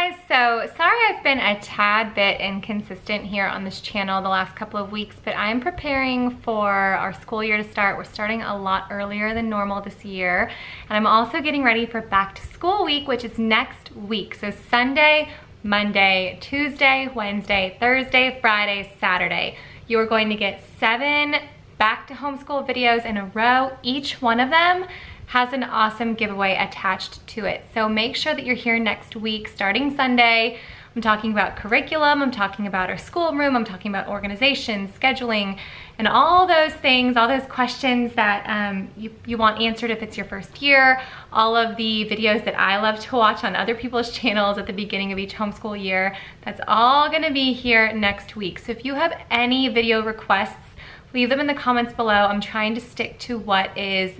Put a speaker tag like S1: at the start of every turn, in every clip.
S1: guys, so sorry I've been a tad bit inconsistent here on this channel the last couple of weeks, but I'm preparing for our school year to start. We're starting a lot earlier than normal this year, and I'm also getting ready for back to school week, which is next week. So Sunday, Monday, Tuesday, Wednesday, Thursday, Friday, Saturday. You are going to get 7 back to homeschool videos in a row. Each one of them has an awesome giveaway attached to it. So make sure that you're here next week, starting Sunday. I'm talking about curriculum, I'm talking about our schoolroom, I'm talking about organization, scheduling, and all those things, all those questions that you want answered if it's your first year, all of the videos that I love to watch on other people's channels at the beginning of each homeschool year. That's all gonna be here next week. So if you have any video requests, leave them in the comments below. I'm trying to stick to what is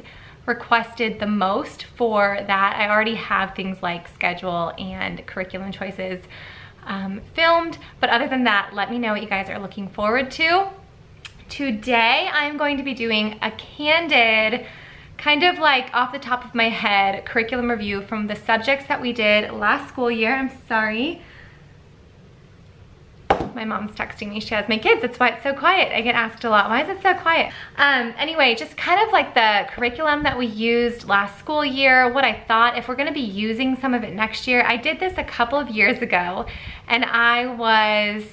S1: requested the most for that. I already have things like schedule and curriculum choices filmed, but other than that, let me know what you guys are looking forward to. Today, I'm going to be doing a candid, kind of like off the top of my head, curriculum review from the subjects that we did last school year. I'm sorry. My mom's texting me, she has my kids, that's why it's so quiet. I get asked a lot, why is it so quiet? Anyway, just kind of like the curriculum that we used last school year, what I thought if we're gonna be using some of it next year. I did this a couple of years ago and I was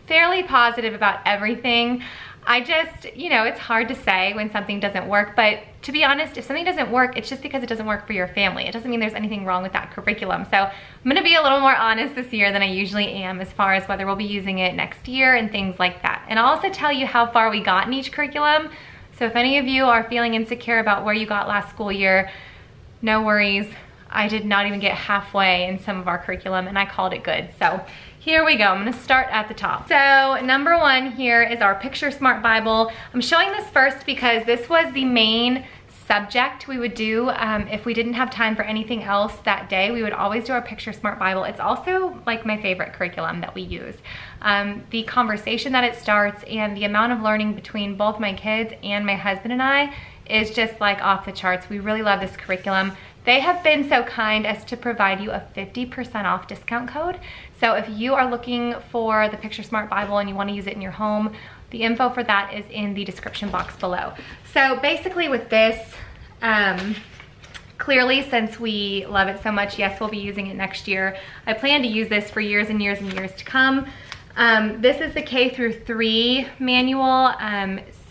S1: fairly positive about everything. I just, you know, it's hard to say when something doesn't work, but to be honest, if something doesn't work, it's just because it doesn't work for your family. It doesn't mean there's anything wrong with that curriculum. So I'm gonna be a little more honest this year than I usually am as far as whether we'll be using it next year and things like that. And I'll also tell you how far we got in each curriculum. So if any of you are feeling insecure about where you got last school year, no worries. I did not even get halfway in some of our curriculum and I called it good. So here we go, I'm gonna start at the top. So number 1 here is our Picture Smart Bible. I'm showing this first because this was the main subject we would do if we didn't have time for anything else that day. We would always do our Picture Smart Bible. It's also like my favorite curriculum that we use. The conversation that it starts and the amount of learning between both my kids and my husband and I is just like off the charts. We really love this curriculum. They have been so kind as to provide you a 50% off discount code. So if you are looking for the Picture Smart Bible and you want to use it in your home, the info for that is in the description box below. So basically with this, clearly since we love it so much, yes, we'll be using it next year. I plan to use this for years and years and years to come. This is the K through 3 manual.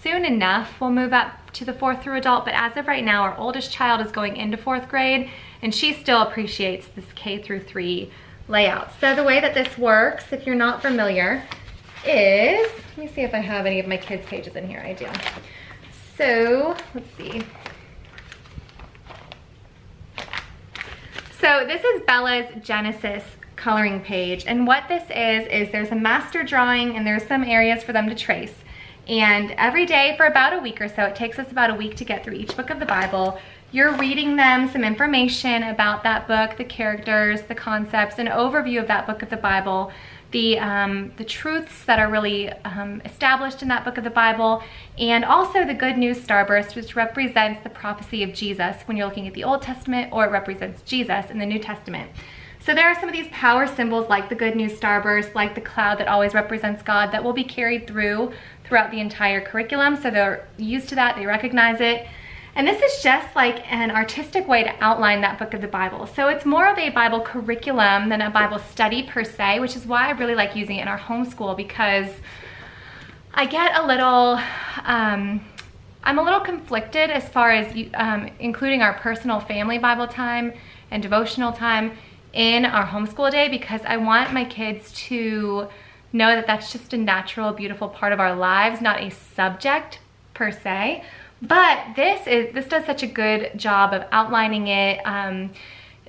S1: Soon enough, we'll move up to the 4th through adult, but as of right now, our oldest child is going into 4th grade, and she still appreciates this K through 3 layout. So the way that this works, if you're not familiar, is, let me see if I have any of my kids' pages in here. I do. So, let's see. So this is Bella's Genesis coloring page, and what this is there's a master drawing and there's some areas for them to trace. And every day for about a week or so, it takes us about a week to get through each book of the Bible. You're reading them some information about that book, the characters, the concepts, an overview of that book of the Bible, the truths that are really established in that book of the Bible, and also the Good News Starburst, which represents the prophecy of Jesus when you're looking at the Old Testament, or it represents Jesus in the New Testament. So there are some of these power symbols like the Good News Starburst, like the cloud that always represents God, that will be carried throughout the entire curriculum. So they're used to that, they recognize it. And this is just like an artistic way to outline that book of the Bible. So it's more of a Bible curriculum than a Bible study per se, which is why I really like using it in our homeschool, because I get a little, I'm a little conflicted as far as including our personal family Bible time and devotional time in our homeschool day, because I want my kids to know that that's just a natural, beautiful part of our lives, not a subject per se. But this does such a good job of outlining it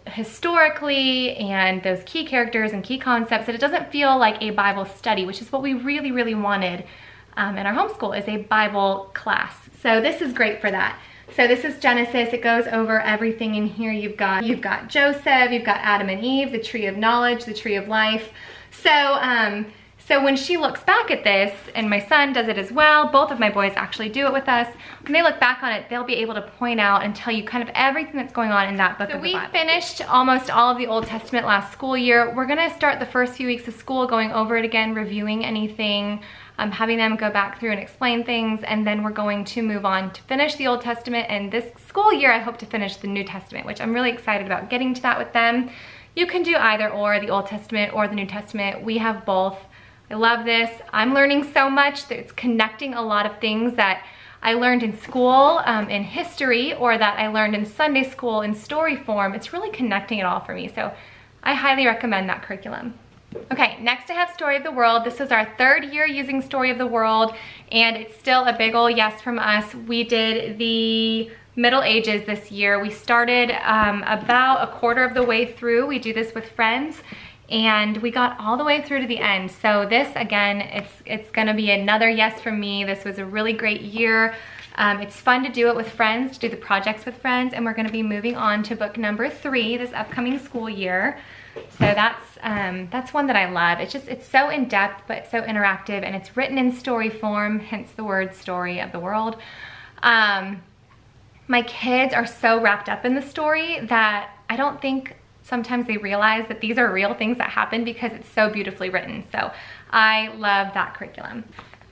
S1: historically and those key characters and key concepts, that it doesn't feel like a Bible study, which is what we really, really wanted in our homeschool, is a Bible class. So this is great for that. So this is Genesis. It goes over everything in here. You've got Joseph, you've got Adam and Eve, the tree of knowledge, the tree of life. So So when she looks back at this, and my son does it as well, both of my boys actually do it with us, when they look back on it, they'll be able to point out and tell you kind of everything that's going on in that book of the Bible. So we finished almost all of the Old Testament last school year. We're gonna start the first few weeks of school going over it again, reviewing anything, having them go back through and explain things, and then we're going to move on to finish the Old Testament, and this school year I hope to finish the New Testament, which I'm really excited about getting to that with them. You can do either or, the Old Testament or the New Testament. We have both. I love this. I'm learning so much that it's connecting a lot of things that I learned in school, in history, or that I learned in Sunday school in story form. It's really connecting it all for me, so I highly recommend that curriculum. Okay, next I have Story of the World. This is our 3rd year using Story of the World, and it's still a big ol' yes from us. We did the Middle Ages this year. We started about a quarter of the way through. We do this with friends, and we got all the way through to the end. So this, again, it's gonna be another yes from me. This was a really great year. It's fun to do it with friends, to do the projects with friends, and we're gonna be moving on to book number 3 this upcoming school year. So that's one that I love. It's so in-depth, but so interactive, and it's written in story form, hence the word Story of the World. My kids are so wrapped up in the story that I don't think sometimes they realize that these are real things that happen because it's so beautifully written. So I love that curriculum.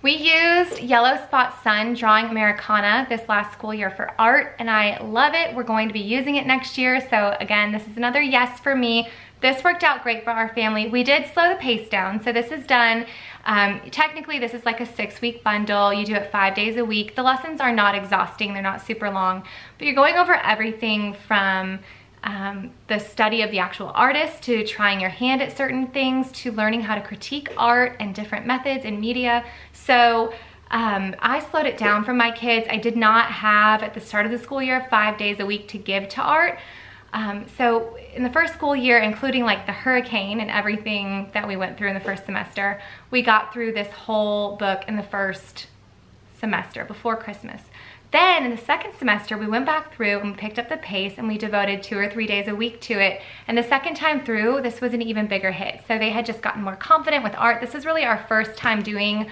S1: We used Yellow Spot Sun Drawing Americana this last school year for art, and I love it. We're going to be using it next year. So again, this is another yes for me. This worked out great for our family. We did slow the pace down. So this is done, technically this is like a 6-week bundle. You do it 5 days a week. The lessons are not exhausting. They're not super long, but you're going over everything from the study of the actual artist to trying your hand at certain things to learning how to critique art and different methods in media. So I slowed it down for my kids. I did not have at the start of the school year 5 days a week to give to art. So in the first school year, including like the hurricane and everything that we went through in the first semester, we got through this whole book in the first semester before Christmas. Then in the second semester, we went back through and we picked up the pace and we devoted 2 or 3 days a week to it. And the second time through, this was an even bigger hit. So they had just gotten more confident with art. This is really our first time doing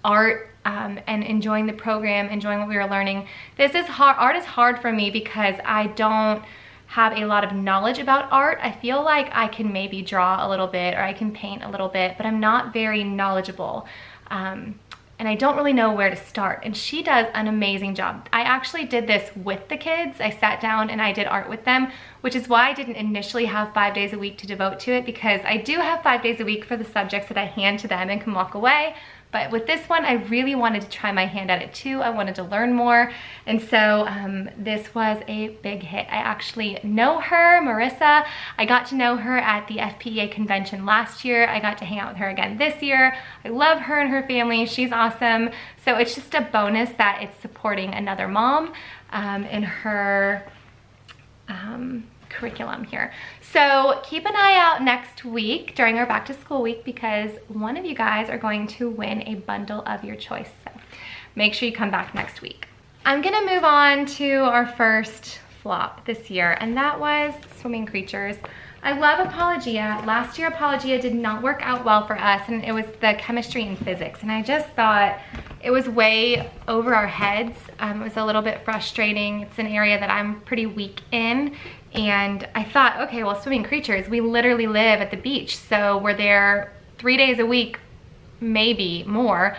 S1: art and enjoying the program, enjoying what we were learning. This is hard. Art is hard for me because I don't have a lot of knowledge about art. I feel like I can maybe draw a little bit or I can paint a little bit, but I'm not very knowledgeable. And I don't really know where to start. And she does an amazing job. I actually did this with the kids. I sat down and I did art with them, which is why I didn't initially have 5 days a week to devote to it, because I do have 5 days a week for the subjects that I hand to them and can walk away. But with this one, I really wanted to try my hand at it too. I wanted to learn more. And so this was a big hit. I actually know her, Marissa. I got to know her at the FPEA convention last year. I got to hang out with her again this year. I love her and her family. She's awesome. So it's just a bonus that it's supporting another mom in her curriculum here. So keep an eye out next week during our back to school week, because one of you guys are going to win a bundle of your choice. So make sure you come back next week. I'm gonna move on to our first flop this year, and that was Swimming Creatures. I love Apologia. Last year Apologia did not work out well for us, and it was the chemistry and physics, and I just thought it was way over our heads. It was a little bit frustrating. It's an area that I'm pretty weak in, and I thought, okay, well, Swimming Creatures, we literally live at the beach, so we're there 3 days a week, maybe more.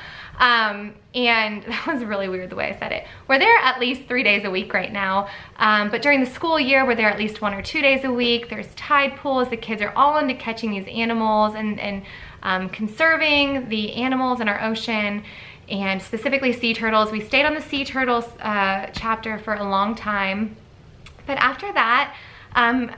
S1: And that was really weird the way I said it. We're there at least 3 days a week right now, but during the school year, we're there at least 1 or 2 days a week. There's tide pools. The kids are all into catching these animals and conserving the animals in our ocean, and specifically sea turtles. We stayed on the sea turtles chapter for a long time. But after that, I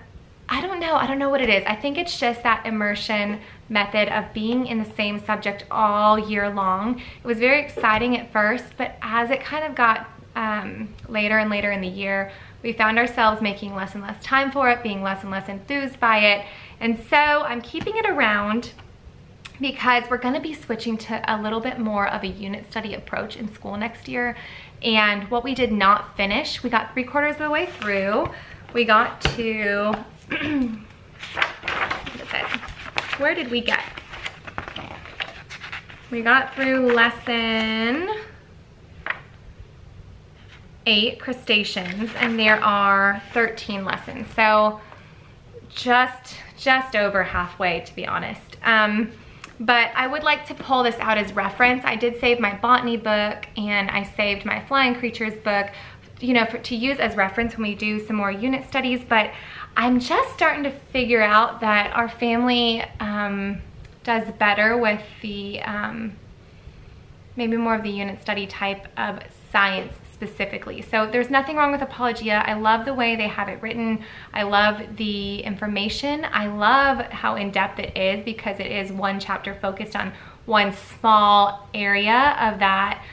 S1: don't know what it is. I think it's just that immersion method of being in the same subject all year long. It was very exciting at first, but as it kind of got later and later in the year, we found ourselves making less and less time for it, being less and less enthused by it. And so I'm keeping it around because we're gonna be switching to a little bit more of a unit study approach in school next year. And what we did not finish, we got 3/4 of the way through. We got to, what is it? Where did we get? We got through lesson 8, crustaceans, and there are 13 lessons. So just over halfway, to be honest. But I would like to pull this out as reference. I did save my botany book and I saved my flying creatures book, you know, to use as reference when we do some more unit studies. But I'm just starting to figure out that our family does better with the maybe more of the unit study type of science specifically. So there's nothing wrong with Apologia. I love the way they have it written. I love the information. I love how in-depth it is because it is one chapter focused on one small area of that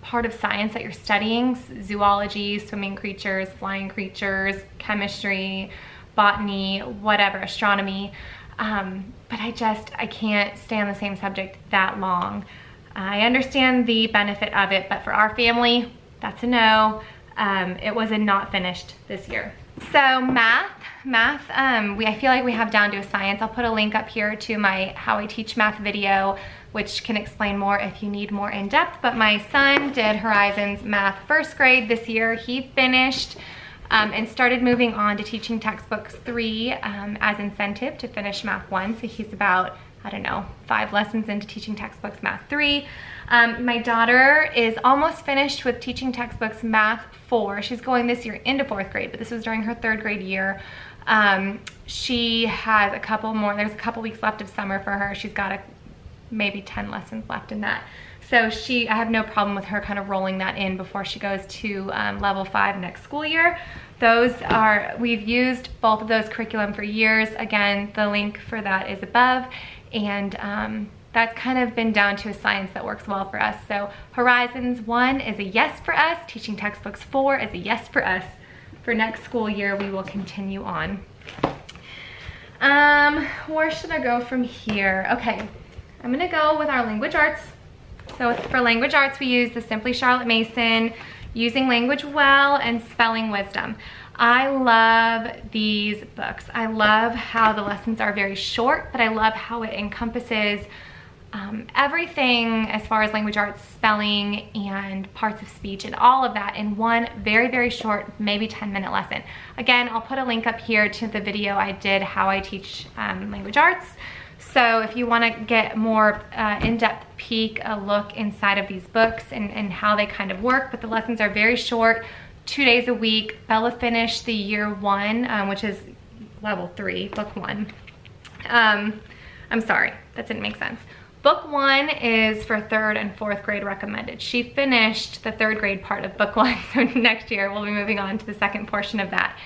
S1: part of science that you're studying: zoology, swimming creatures, flying creatures, chemistry, botany, whatever, astronomy. But I can't stay on the same subject that long. I understand the benefit of it, but for our family, that's a no. It was a not finished this year. So math, I feel like we have down to a science. I'll put a link up here to my How I Teach Math video, which can explain more if you need more in depth. But my son did Horizons Math first grade this year. He finished and started moving on to teaching textbooks 3 as incentive to finish Math 1. So he's about, I don't know, 5 lessons into teaching textbooks Math 3. My daughter is almost finished with teaching textbooks Math 4. She's going this year into 4th grade, but this was during her 3rd grade year. She has a couple more, there's a couple weeks left of summer for her. She's got maybe 10 lessons left in that. So I have no problem with her kind of rolling that in before she goes to level 5 next school year. We've used both of those curriculum for years. Again, the link for that is above. And that's kind of been down to a science that works well for us. So Horizons 1 is a yes for us. Teaching textbooks 4 is a yes for us. For next school year, we will continue on. Where should I go from here? Okay, I'm gonna go with our language arts. So for language arts, we use the Simply Charlotte Mason, Using Language Well, and Spelling Wisdom. I love these books. I love how the lessons are very short, but I love how it encompasses everything as far as language arts, spelling, and parts of speech, and all of that in one very, very short, maybe 10-minute lesson. Again, I'll put a link up here to the video I did, How I Teach Language Arts. So if you want to get more in-depth peek, a look inside of these books and how they kind of work, but the lessons are very short, 2 days a week. Bella finished the year 1, which is level 3, book 1. I'm sorry, that didn't make sense. Book 1 is for 3rd and 4th grade recommended. She finished the 3rd grade part of book 1, so next year we'll be moving on to the second portion of that.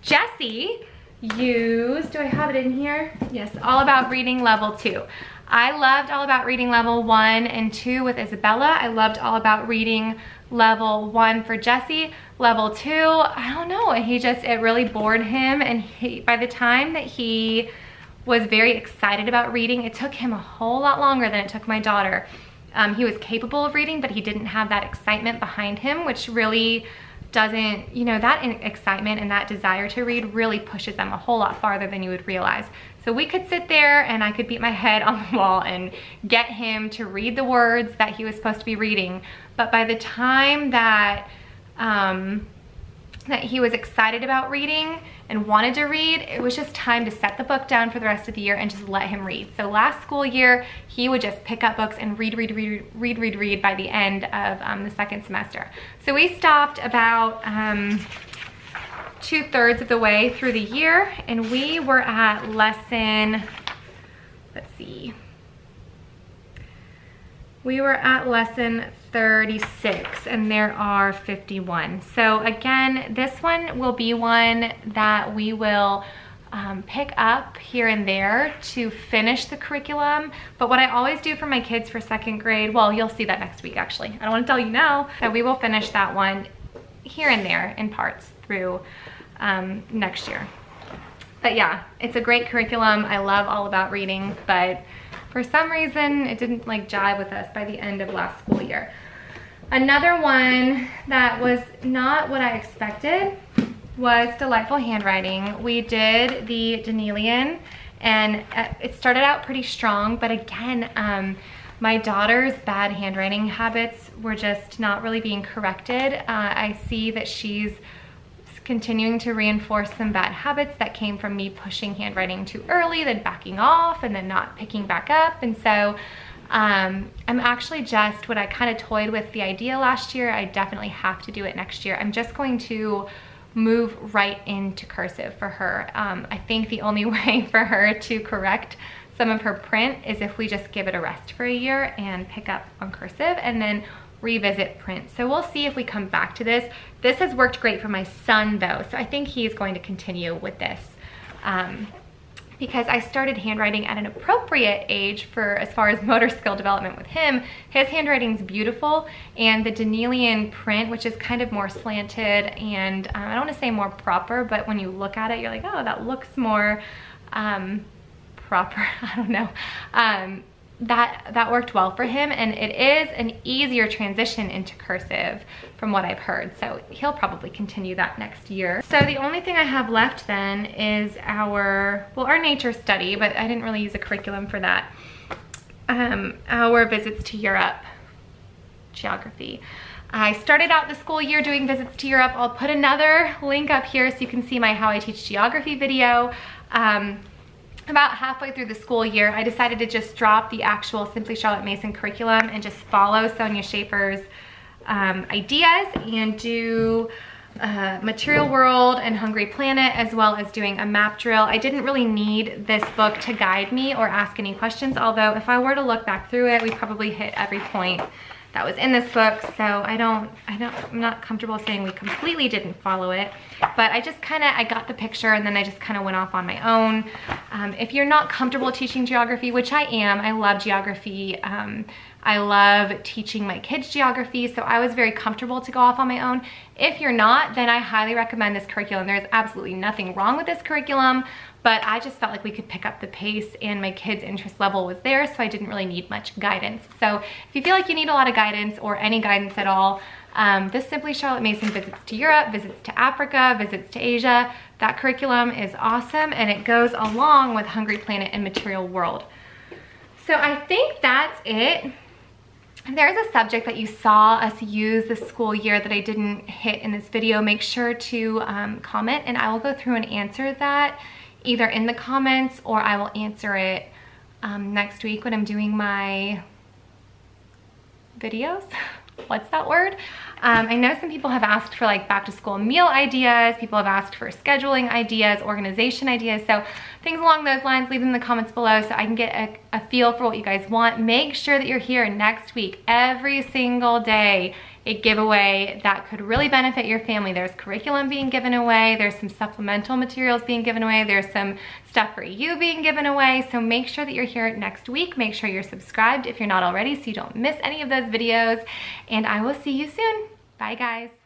S1: Jessie used, do I have it in here? Yes, All About Reading level 2. I loved All About Reading level 1 and 2 with Isabella. I loved All About Reading level 1 for Jessie. Level 2, I don't know, it really bored him, and by the time that he was very excited about reading, it took him a whole lot longer than it took my daughter. He was capable of reading, but he didn't have that excitement behind him, which really doesn't, that excitement and that desire to read really pushes them a whole lot farther than you would realize. So we could sit there and I could beat my head on the wall and get him to read the words that he was supposed to be reading. But by the time that he was excited about reading and wanted to read, it was just time to set the book down for the rest of the year and just let him read. So last school year, he would just pick up books and read by the end of the second semester. So we stopped about 2/3 of the way through the year, and we were at lesson, let's see, we were at lesson 36, and there are 51. So again, this one will be one that we will pick up here and there to finish the curriculum. But what I always do for my kids for 2nd grade, well, you'll see that next week actually. I don't want to tell you now, that we will finish that one here and there in parts through next year. But yeah, it's a great curriculum. I love All About Reading, but for some reason, it didn't jive with us by the end of last school year. Another one that was not what I expected was Delightful Handwriting. We did the Danielian, And it started out pretty strong, but again, my daughter's bad handwriting habits were just not really being corrected. I see that she's continuing to reinforce some bad habits that came from me pushing handwriting too early, then backing off, and then not picking back up. And so I'm actually just, when I kind of toyed with the idea last year, I definitely have to do it next year. I'm just going to move right into cursive for her. I think the only way for her to correct some of her print is if we just give it a rest for a year and pick up on cursive and then revisit print. So we'll see if we come back to this. This has worked great for my son though, so I think he's going to continue with this. Because I started handwriting at an appropriate age for as far as motor skill development with him. His handwriting's beautiful, and the Danielian print, which is kind of more slanted and I don't want to say more proper, but when you look at it, you're like, oh, that looks more proper. I don't know. That worked well for him, and it is an easier transition into cursive from what I've heard, so he'll probably continue that next year. So the only thing I have left then is our nature study, but I didn't really use a curriculum for that. Our visits to Europe geography. I started out the school year doing visits to Europe. I'll put another link up here so you can see my How I Teach Geography video. About halfway through the school year, I decided to just drop the actual Simply Charlotte Mason curriculum and just follow Sonia Schaefer's ideas and do Material World and Hungry Planet, as well as doing a map drill. I didn't really need this book to guide me or ask any questions, although if I were to look back through it, we probably hit every point that was in this book, so I'm not comfortable saying we completely didn't follow it, but I got the picture and then I just kind of went off on my own. If you're not comfortable teaching geography, which I am, I love geography. I love teaching my kids geography, so I was very comfortable to go off on my own. If you're not, then I highly recommend this curriculum. There's absolutely nothing wrong with this curriculum, but I just felt like we could pick up the pace and my kids' interest level was there, so I didn't really need much guidance. So if you feel like you need a lot of guidance or any guidance at all, this Simply Charlotte Mason Visits to Europe, Visits to Africa, Visits to Asia, that curriculum is awesome, and it goes along with Hungry Planet and Material World. So I think that's it. There's a subject that you saw us use this school year that I didn't hit in this video. Make sure to comment, and I will go through and answer that either in the comments or I will answer it next week when I'm doing my videos. What's that word? I know some people have asked for like back to school meal ideas. People have asked for scheduling ideas, organization ideas. So things along those lines, leave them in the comments below so I can get a feel for what you guys want. Make sure that you're here next week. Every single day, a giveaway that could really benefit your family. There's curriculum being given away. There's some supplemental materials being given away. There's some stuff for you being given away. So make sure that you're here next week. Make sure you're subscribed if you're not already so you don't miss any of those videos. And I will see you soon. Bye guys.